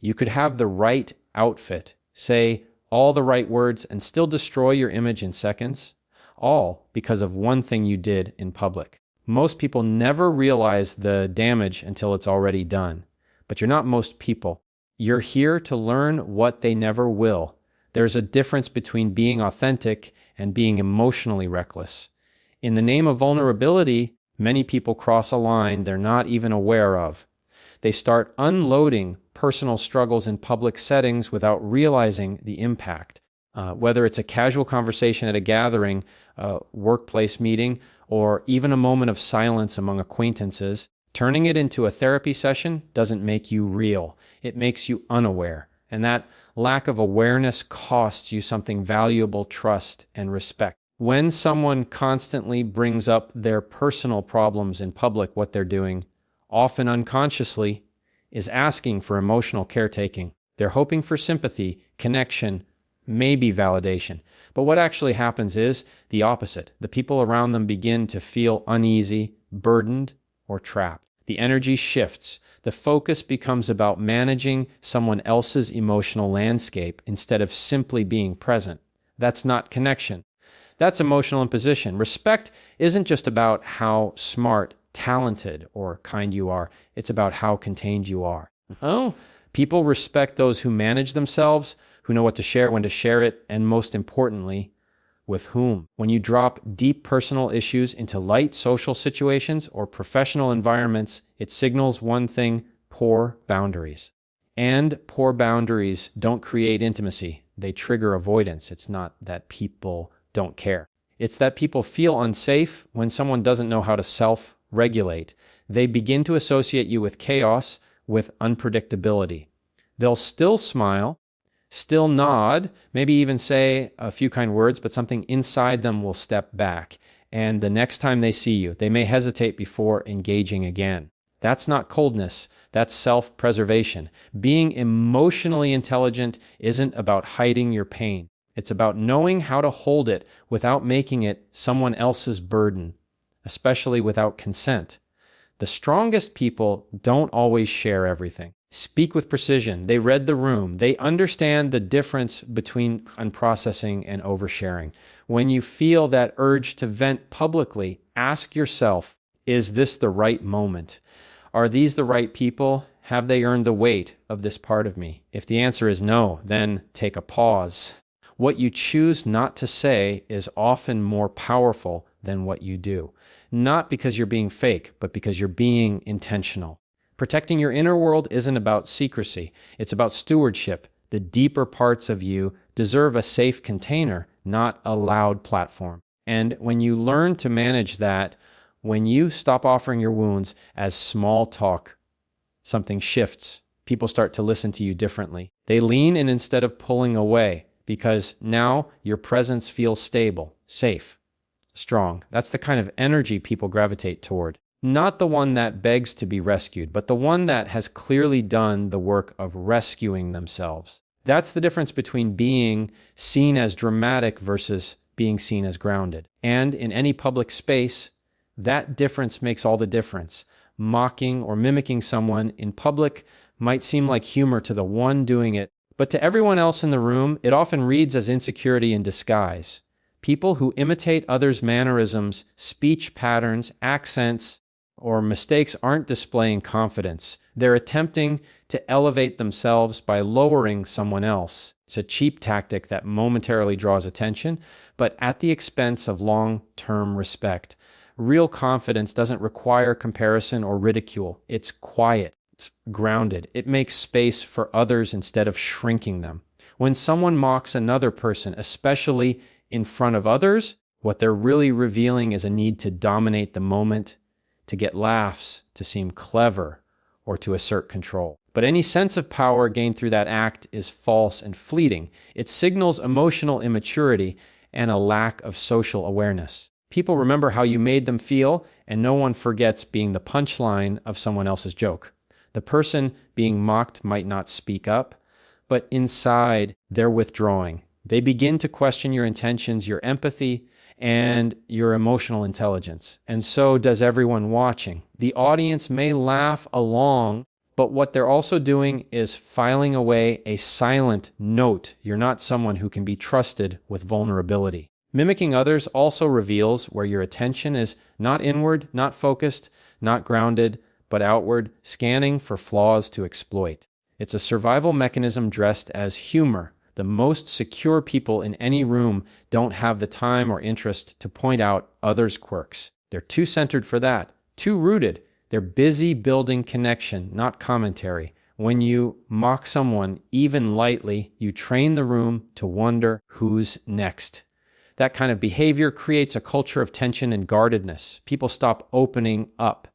You could have the right outfit, say all the right words, and still destroy your image in seconds, all because of one thing you did in public. Most people never realize the damage until it's already done. But you're not most people. You're here to learn what they never will. There's a difference between being authentic and being emotionally reckless. In the name of vulnerability, many people cross a line they're not even aware of. They start unloading personal struggles in public settings without realizing the impact. Whether it's a casual conversation at a gathering, a workplace meeting, or even a moment of silence among acquaintances, turning it into a therapy session doesn't make you real. It makes you unaware. And that lack of awareness costs you something valuable: trust and respect. When someone constantly brings up their personal problems in public, what they're doing, often unconsciously, is asking for emotional caretaking. They're hoping for sympathy, connection, maybe validation. But what actually happens is the opposite. The people around them begin to feel uneasy, burdened, or trapped. The energy shifts. The focus becomes about managing someone else's emotional landscape instead of simply being present. That's not connection. That's emotional imposition. Respect isn't just about how smart, talented, or kind you are. It's about how contained you are. Oh, people respect those who manage themselves, who know what to share, when to share it, and most importantly, with whom. When you drop deep personal issues into light social situations or professional environments, it signals one thing: poor boundaries. And poor boundaries don't create intimacy. They trigger avoidance. It's not that people don't care. It's that people feel unsafe when someone doesn't know how to self-regulate. They begin to associate you with chaos, with unpredictability. They'll still smile, still nod, maybe even say a few kind words, but something inside them will step back. And the next time they see you, they may hesitate before engaging again. That's not coldness. That's self-preservation. Being emotionally intelligent isn't about hiding your pain. It's about knowing how to hold it without making it someone else's burden, especially without consent. The strongest people don't always share everything. Speak with precision. They read the room. They understand the difference between unprocessing and oversharing. When you feel that urge to vent publicly, ask yourself, is this the right moment? Are these the right people? Have they earned the weight of this part of me? If the answer is no, then take a pause. What you choose not to say is often more powerful than what you do. Not because you're being fake, but because you're being intentional. Protecting your inner world isn't about secrecy. It's about stewardship. The deeper parts of you deserve a safe container, not a loud platform. And when you learn to manage that, when you stop offering your wounds as small talk, something shifts. People start to listen to you differently. They lean in instead of pulling away, because now your presence feels stable, safe, strong. That's the kind of energy people gravitate toward. Not the one that begs to be rescued, but the one that has clearly done the work of rescuing themselves. That's the difference between being seen as dramatic versus being seen as grounded. And in any public space, that difference makes all the difference. Mocking or mimicking someone in public might seem like humor to the one doing it, but to everyone else in the room, it often reads as insecurity in disguise. People who imitate others' mannerisms, speech patterns, accents, or mistakes aren't displaying confidence. They're attempting to elevate themselves by lowering someone else. It's a cheap tactic that momentarily draws attention, but at the expense of long-term respect. Real confidence doesn't require comparison or ridicule. It's quiet. It's grounded. It makes space for others instead of shrinking them. When someone mocks another person, especially in front of others, what they're really revealing is a need to dominate the moment, to get laughs, to seem clever, or to assert control. But any sense of power gained through that act is false and fleeting. It signals emotional immaturity and a lack of social awareness. People remember how you made them feel, and no one forgets being the punchline of someone else's joke. The person being mocked might not speak up, but inside they're withdrawing. They begin to question your intentions, your empathy, and your emotional intelligence. And so does everyone watching. The audience may laugh along, but But what they're also doing is filing away a silent note. You're not someone who can be trusted with vulnerability. Mimicking others also reveals where your attention is not inward, not focused, not grounded, but outward, scanning for flaws to exploit. It's a survival mechanism dressed as humor. The most secure people in any room don't have the time or interest to point out others' quirks. They're too centered for that, too rooted. They're busy building connection, not commentary. When you mock someone, even lightly, you train the room to wonder who's next. That kind of behavior creates a culture of tension and guardedness. People stop opening up.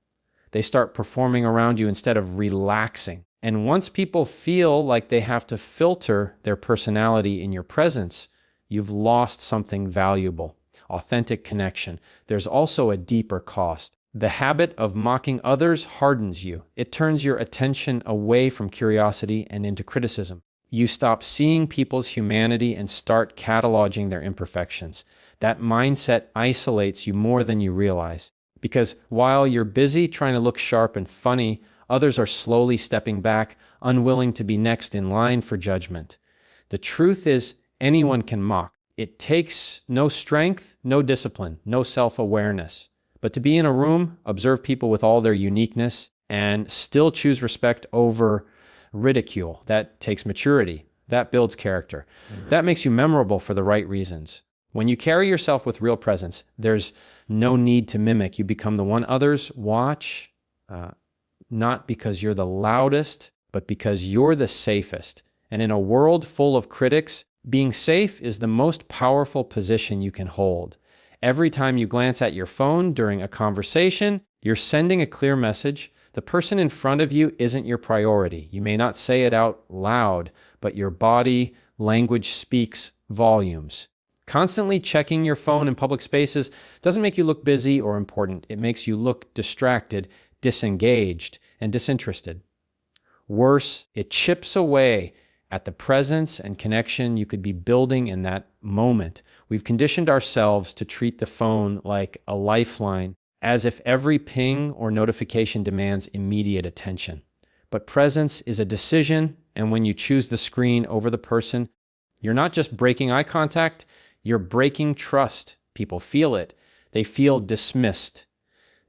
They start performing around you instead of relaxing. And once people feel like they have to filter their personality in your presence, you've lost something valuable, authentic connection. There's also a deeper cost. The habit of mocking others hardens you. It turns your attention away from curiosity and into criticism. You stop seeing people's humanity and start cataloging their imperfections. That mindset isolates you more than you realize. Because while you're busy trying to look sharp and funny, others are slowly stepping back, unwilling to be next in line for judgment. The truth is, anyone can mock. It takes no strength, no discipline, no self-awareness. But to be in a room, observe people with all their uniqueness, and still choose respect over ridicule, that takes maturity. That builds character. That makes you memorable for the right reasons. When you carry yourself with real presence, there's no need to mimic. You become the one others watch, not because you're the loudest, but because you're the safest. And in a world full of critics, being safe is the most powerful position you can hold. Every time you glance at your phone during a conversation, you're sending a clear message. The person in front of you isn't your priority. You may not say it out loud, but your body language speaks volumes. Constantly checking your phone in public spaces doesn't make you look busy or important. It makes you look distracted, disengaged, and disinterested. Worse, it chips away at the presence and connection you could be building in that moment. We've conditioned ourselves to treat the phone like a lifeline, as if every ping or notification demands immediate attention. But presence is a decision, and when you choose the screen over the person, you're not just breaking eye contact, you're breaking trust. People feel it. They feel dismissed.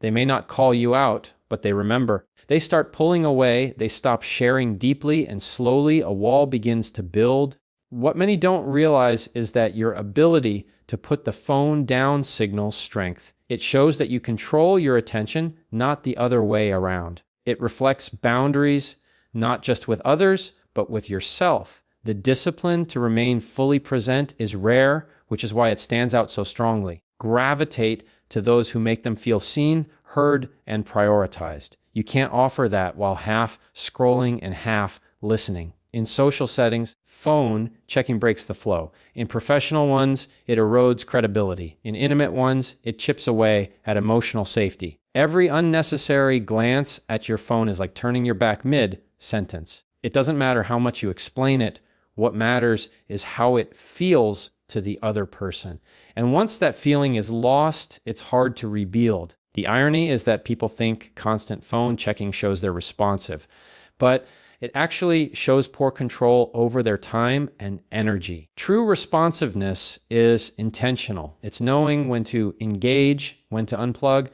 They may not call you out, but they remember. They start pulling away, they stop sharing deeply, and slowly a wall begins to build. What many don't realize is that your ability to put the phone down signals strength. It shows that you control your attention, not the other way around. It reflects boundaries, not just with others, but with yourself. The discipline to remain fully present is rare, which is why it stands out so strongly. Gravitate to those who make them feel seen, heard, and prioritized. You can't offer that while half scrolling and half listening. In social settings, phone checking breaks the flow. In professional ones, it erodes credibility. In intimate ones, it chips away at emotional safety. Every unnecessary glance at your phone is like turning your back mid-sentence. It doesn't matter how much you explain it. What matters is how it feels to the other person. And once that feeling is lost, it's hard to rebuild. The irony is that people think constant phone checking shows they're responsive, but it actually shows poor control over their time and energy. True responsiveness is intentional. It's knowing when to engage, when to unplug,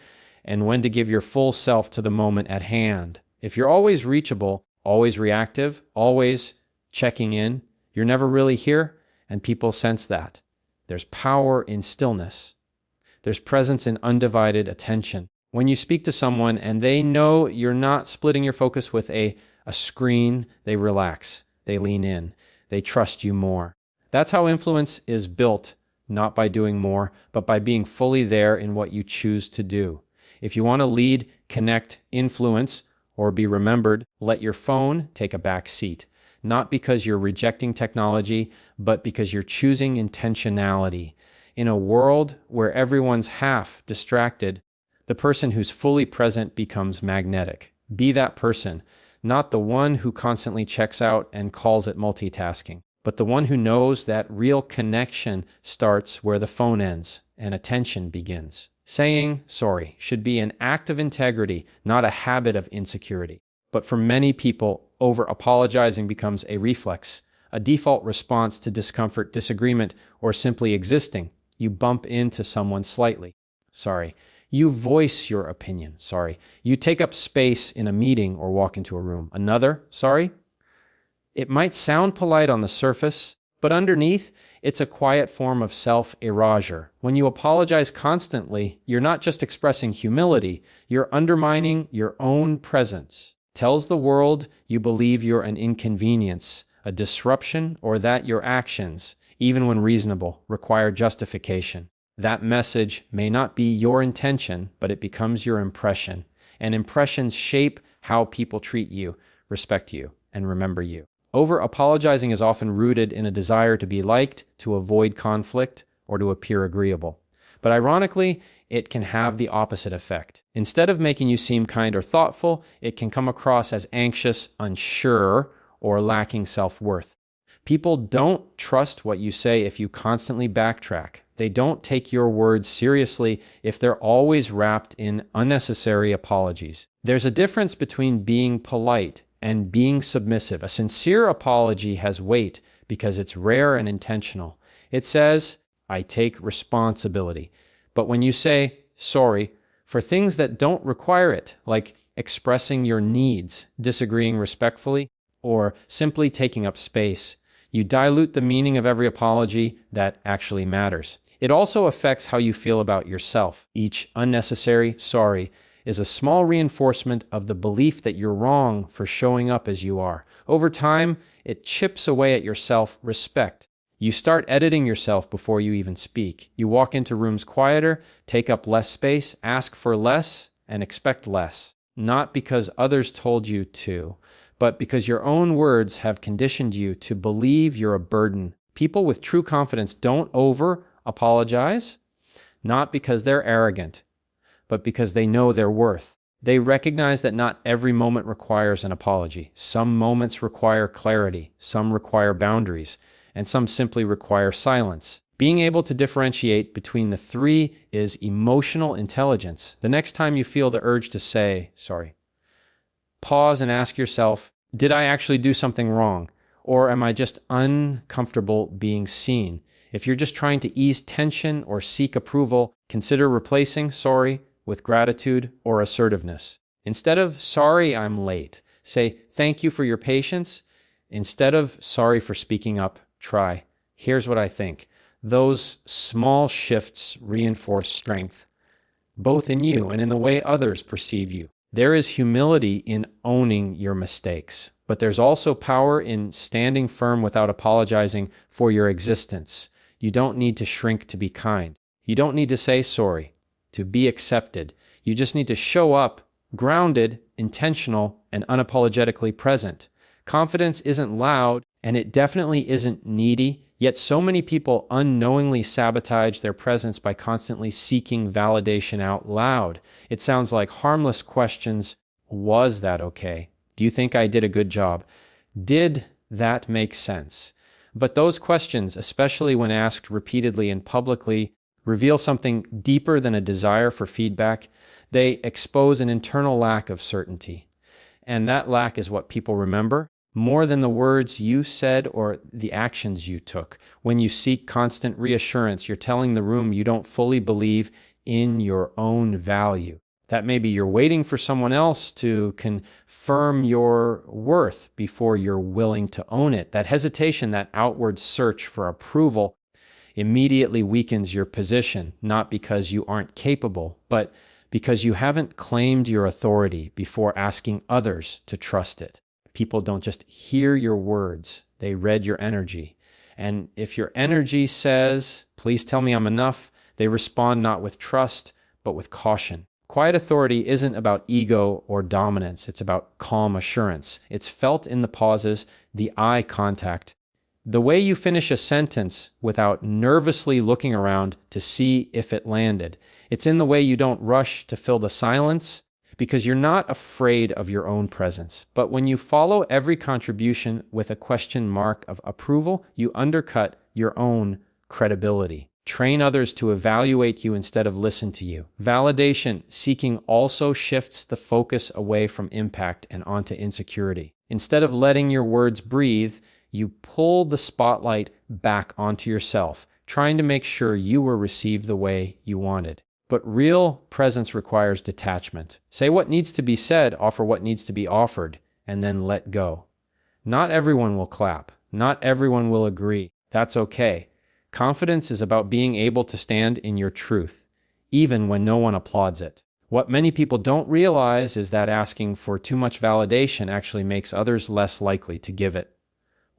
and when to give your full self to the moment at hand. If you're always reachable, always reactive, always checking in, you're never really here, and people sense that. There's power in stillness. There's presence in undivided attention. When you speak to someone and they know you're not splitting your focus with a screen, they relax, they lean in, they trust you more. That's how influence is built, not by doing more, but by being fully there in what you choose to do. If you want to lead, connect, influence, or be remembered, let your phone take a back seat. Not because you're rejecting technology, but because you're choosing intentionality. In a world where everyone's half distracted, the person who's fully present becomes magnetic. Be that person, not the one who constantly checks out and calls it multitasking, but the one who knows that real connection starts where the phone ends and attention begins. Saying sorry should be an act of integrity, not a habit of insecurity. But for many people, over-apologizing becomes a reflex, a default response to discomfort, disagreement, or simply existing. You bump into someone slightly. Sorry. You voice your opinion. Sorry. You take up space in a meeting or walk into a room. Another, sorry. It might sound polite on the surface, but underneath, it's a quiet form of self-erasure. When you apologize constantly, you're not just expressing humility, you're undermining your own presence. Tells the world you believe you're an inconvenience, a disruption, or that your actions, even when reasonable, require justification. That message may not be your intention, but it becomes your impression. And impressions shape how people treat you, respect you, and remember you. Over-apologizing is often rooted in a desire to be liked, to avoid conflict, or to appear agreeable. But ironically, it can have the opposite effect. Instead of making you seem kind or thoughtful, it can come across as anxious, unsure, or lacking self-worth. People don't trust what you say if you constantly backtrack. They don't take your words seriously if they're always wrapped in unnecessary apologies. There's a difference between being polite and being submissive. A sincere apology has weight because it's rare and intentional. It says, I take responsibility. But when you say sorry for things that don't require it, like expressing your needs, disagreeing respectfully, or simply taking up space, you dilute the meaning of every apology that actually matters. It also affects how you feel about yourself. Each unnecessary sorry is a small reinforcement of the belief that you're wrong for showing up as you are. Over time, it chips away at your self-respect. You start editing yourself before you even speak. You walk into rooms quieter, take up less space, ask for less, and expect less. Not because others told you to, but because your own words have conditioned you to believe you're a burden. People with true confidence don't over-apologize, not because they're arrogant, but because they know their worth. They recognize that not every moment requires an apology. Some moments require clarity, some require boundaries, and some simply require silence. Being able to differentiate between the three is emotional intelligence. The next time you feel the urge to say, sorry, pause and ask yourself, did I actually do something wrong? Or am I just uncomfortable being seen? If you're just trying to ease tension or seek approval, consider replacing sorry with gratitude or assertiveness. Instead of sorry I'm late, say thank you for your patience. Instead of sorry for speaking up, try here's what I think. Those small shifts reinforce strength, both in you and in the way others perceive you. There is humility in owning your mistakes, but there's also power in standing firm without apologizing for your existence. You don't need to shrink to be kind. You don't need to say sorry to be accepted. You just need to show up grounded, intentional, and unapologetically present. Confidence isn't loud, and it definitely isn't needy, yet so many people unknowingly sabotage their presence by constantly seeking validation out loud. It sounds like harmless questions. Was that okay? Do you think I did a good job? Did that make sense? But those questions, especially when asked repeatedly and publicly, reveal something deeper than a desire for feedback. They expose an internal lack of certainty. And that lack is what people remember more than the words you said or the actions you took. When you seek constant reassurance, you're telling the room you don't fully believe in your own value. That maybe you're waiting for someone else to confirm your worth before you're willing to own it. That hesitation, that outward search for approval immediately weakens your position, not because you aren't capable, but because you haven't claimed your authority before asking others to trust it. People don't just hear your words, they read your energy. And if your energy says, please tell me I'm enough, they respond not with trust, but with caution. Quiet authority isn't about ego or dominance, it's about calm assurance. It's felt in the pauses, the eye contact, the way you finish a sentence without nervously looking around to see if it landed. It's in the way you don't rush to fill the silence because you're not afraid of your own presence. But when you follow every contribution with a question mark of approval, you undercut your own credibility. Train others to evaluate you instead of listen to you. Validation seeking also shifts the focus away from impact and onto insecurity. Instead of letting your words breathe, you pull the spotlight back onto yourself, trying to make sure you were received the way you wanted. But real presence requires detachment. Say what needs to be said, offer what needs to be offered, and then let go. Not everyone will clap. Not everyone will agree. That's okay. Confidence is about being able to stand in your truth, even when no one applauds it. What many people don't realize is that asking for too much validation actually makes others less likely to give it.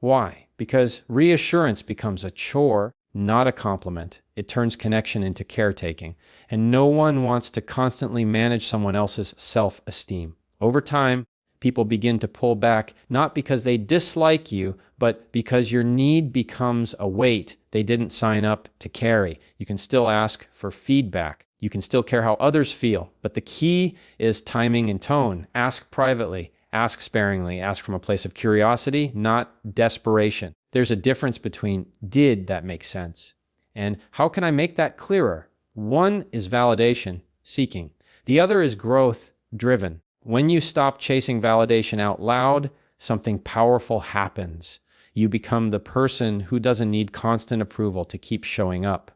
Why? Because reassurance becomes a chore, not a compliment. It turns connection into caretaking, and no one wants to constantly manage someone else's self-esteem. Over time, people begin to pull back, not because they dislike you, but because your need becomes a weight they didn't sign up to carry. You can still ask for feedback. You can still care how others feel, but the key is timing and tone. Ask privately, ask sparingly, ask from a place of curiosity, not desperation. There's a difference between "did that make sense?" and "how can I make that clearer?" One is validation seeking. The other is growth driven. When you stop chasing validation out loud, something powerful happens. You become the person who doesn't need constant approval to keep showing up.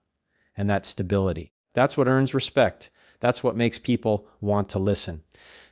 And that's stability. That's what earns respect. That's what makes people want to listen.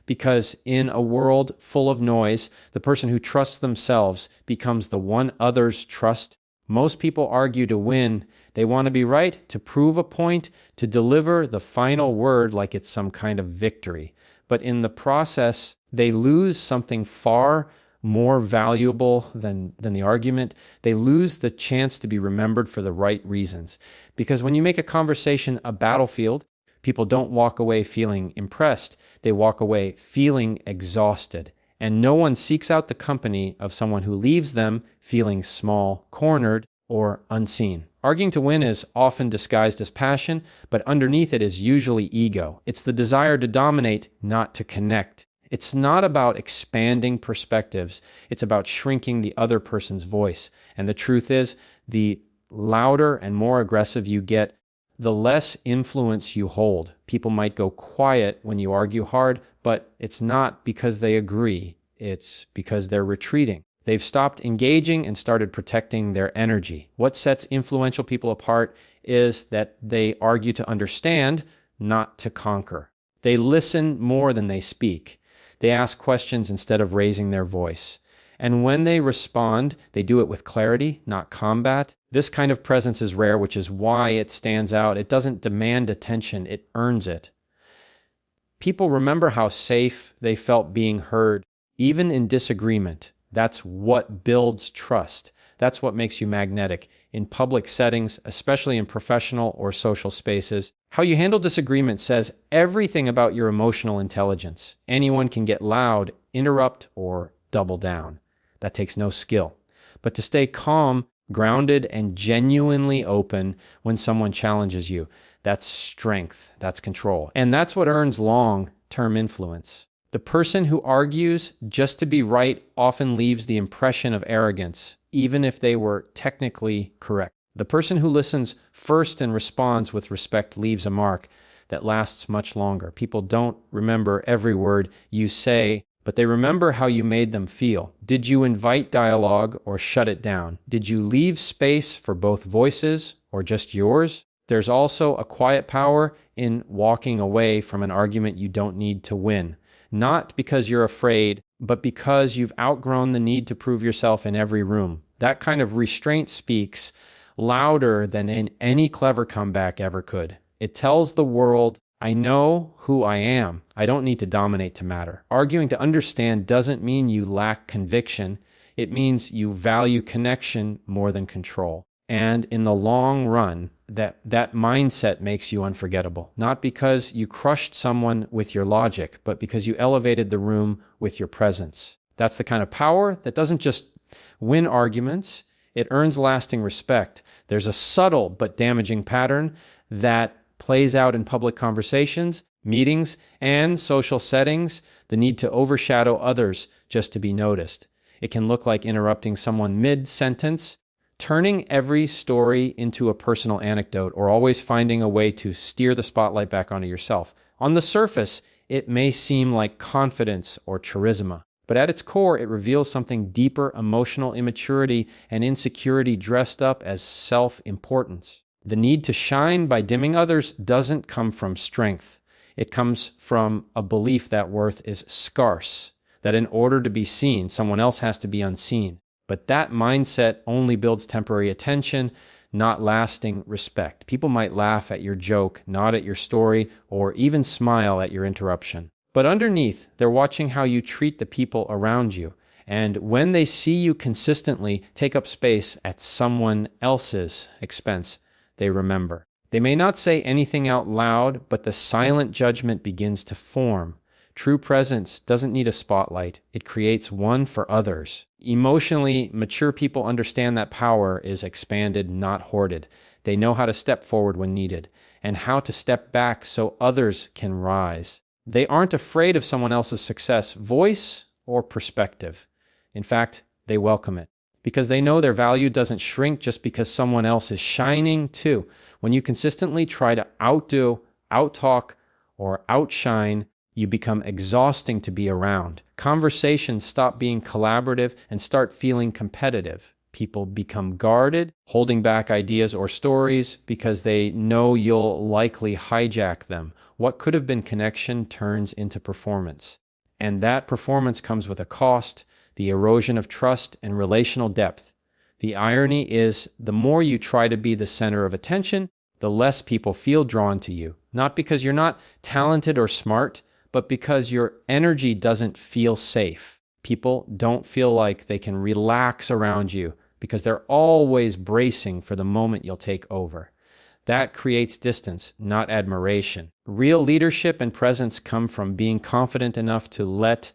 Because in a world full of noise, the person who trusts themselves becomes the one others trust. Most people argue to win. They want to be right, to prove a point, to deliver the final word like it's some kind of victory. But in the process, they lose something far more valuable than the argument. They lose the chance to be remembered for the right reasons. Because when you make a conversation a battlefield, people don't walk away feeling impressed. They walk away feeling exhausted. And no one seeks out the company of someone who leaves them feeling small, cornered, or unseen. Arguing to win is often disguised as passion, but underneath it is usually ego. It's the desire to dominate, not to connect. It's not about expanding perspectives. It's about shrinking the other person's voice. And the truth is, the louder and more aggressive you get, the less influence you hold. People might go quiet when you argue hard, but it's not because they agree. It's because they're retreating. They've stopped engaging and started protecting their energy. What sets influential people apart is that they argue to understand, not to conquer. They listen more than they speak. They ask questions instead of raising their voice. And when they respond, they do it with clarity, not combat. This kind of presence is rare, which is why it stands out. It doesn't demand attention, it earns it. People remember how safe they felt being heard, even in disagreement. That's what builds trust. That's what makes you magnetic. In public settings, especially in professional or social spaces, how you handle disagreement says everything about your emotional intelligence. Anyone can get loud, interrupt, or double down. That takes no skill. But to stay calm, grounded, and genuinely open when someone challenges you, that's strength, that's control. And that's what earns long-term influence. The person who argues just to be right often leaves the impression of arrogance, even if they were technically correct. The person who listens first and responds with respect leaves a mark that lasts much longer. People don't remember every word you say, but they remember how you made them feel. Did you invite dialogue or shut it down? Did you leave space for both voices or just yours? There's also a quiet power in walking away from an argument you don't need to win. Not because you're afraid, but because you've outgrown the need to prove yourself in every room. That kind of restraint speaks louder than any clever comeback ever could. It tells the world, I know who I am. I don't need to dominate to matter. Arguing to understand doesn't mean you lack conviction. It means you value connection more than control. And in the long run, that mindset makes you unforgettable. Not because you crushed someone with your logic, but because you elevated the room with your presence. That's the kind of power that doesn't just win arguments, it earns lasting respect. There's a subtle but damaging pattern that plays out in public conversations, meetings, and social settings, the need to overshadow others just to be noticed. It can look like interrupting someone mid-sentence, turning every story into a personal anecdote or always finding a way to steer the spotlight back onto yourself. On the surface, it may seem like confidence or charisma, but at its core, it reveals something deeper: emotional immaturity and insecurity dressed up as self-importance. The need to shine by dimming others doesn't come from strength. It comes from a belief that worth is scarce, that in order to be seen, someone else has to be unseen. But that mindset only builds temporary attention, not lasting respect. People might laugh at your joke, nod at your story, or even smile at your interruption. But underneath, they're watching how you treat the people around you. And when they see you consistently take up space at someone else's expense, they remember. They may not say anything out loud, but the silent judgment begins to form. True presence doesn't need a spotlight. It creates one for others. Emotionally mature people understand that power is expanded, not hoarded. They know how to step forward when needed and how to step back so others can rise. They aren't afraid of someone else's success, voice, or perspective. In fact, they welcome it because they know their value doesn't shrink just because someone else is shining too. When you consistently try to outdo, outtalk, or outshine, you become exhausting to be around. Conversations stop being collaborative and start feeling competitive. People become guarded, holding back ideas or stories because they know you'll likely hijack them. What could have been connection turns into performance. And that performance comes with a cost: the erosion of trust and relational depth. The irony is, the more you try to be the center of attention, the less people feel drawn to you. Not because you're not talented or smart, but because your energy doesn't feel safe. People don't feel like they can relax around you because they're always bracing for the moment you'll take over. That creates distance, not admiration. Real leadership and presence come from being confident enough to let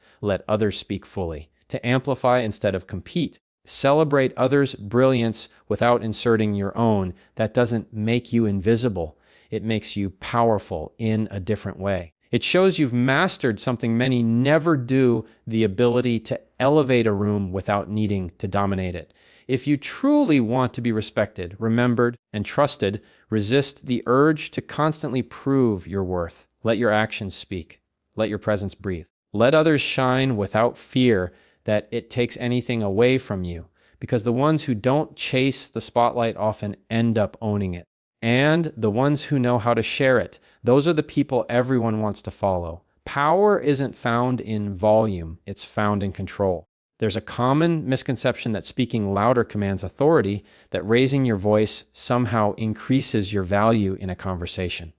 others speak fully, to amplify instead of compete. Celebrate others' brilliance without inserting your own. That doesn't make you invisible. It makes you powerful in a different way. It shows you've mastered something many never do: the ability to elevate a room without needing to dominate it. If you truly want to be respected, remembered, and trusted, resist the urge to constantly prove your worth. Let your actions speak. Let your presence breathe. Let others shine without fear that it takes anything away from you, because the ones who don't chase the spotlight often end up owning it. And the ones who know how to share it, those are the people everyone wants to follow. Power isn't found in volume, it's found in control. There's a common misconception that speaking louder commands authority, that raising your voice somehow increases your value in a conversation.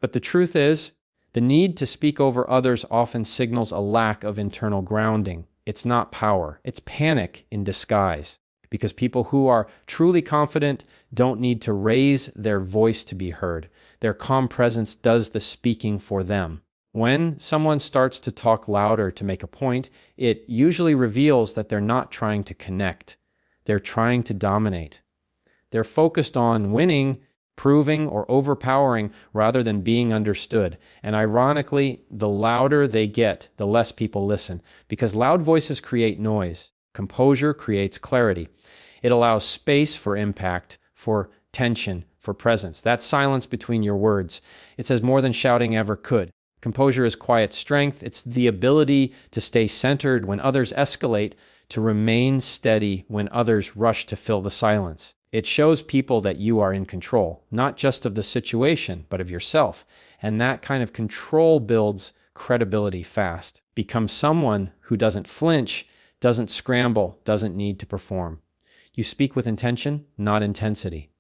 But the truth is, the need to speak over others often signals a lack of internal grounding. It's not power, it's panic in disguise. Because people who are truly confident don't need to raise their voice to be heard. Their calm presence does the speaking for them. When someone starts to talk louder to make a point, it usually reveals that they're not trying to connect. They're trying to dominate. They're focused on winning, proving, or overpowering rather than being understood. And ironically, the louder they get, the less people listen, because loud voices create noise. Composure creates clarity. It allows space for impact, for tension, for presence. That silence between your words, it says more than shouting ever could. Composure is quiet strength. It's the ability to stay centered when others escalate, to remain steady when others rush to fill the silence. It shows people that you are in control, not just of the situation, but of yourself. And that kind of control builds credibility fast. Become someone who doesn't flinch, doesn't scramble, doesn't need to perform. You speak with intention, not intensity.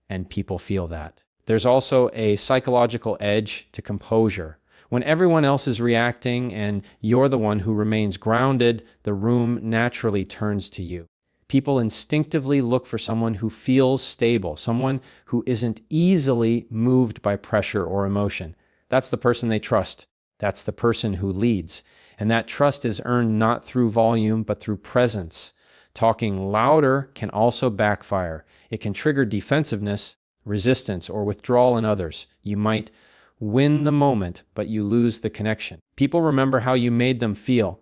And people feel that. There's also a psychological edge to composure. When everyone else is reacting and you're the one who remains grounded, the room naturally turns to you. People instinctively look for someone who feels stable, someone who isn't easily moved by pressure or emotion. That's the person they trust. That's the person who leads. And that trust is earned not through volume, but through presence. Talking louder can also backfire. It can trigger defensiveness, resistance, or withdrawal in others. You might win the moment, but you lose the connection. People remember how you made them feel,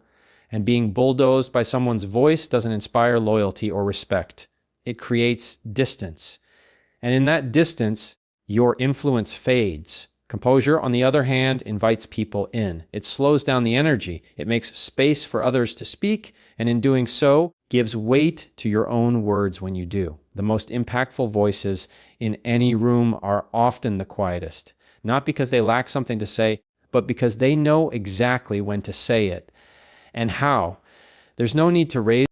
and being bulldozed by someone's voice doesn't inspire loyalty or respect. it creates distance. And in that distance, your influence fades. Composure, on the other hand, invites people in. It slows down the energy. It makes space for others to speak, and in doing so, gives weight to your own words when you do. The most impactful voices in any room are often the quietest, not because they lack something to say, but because they know exactly when to say it and how. There's no need to raise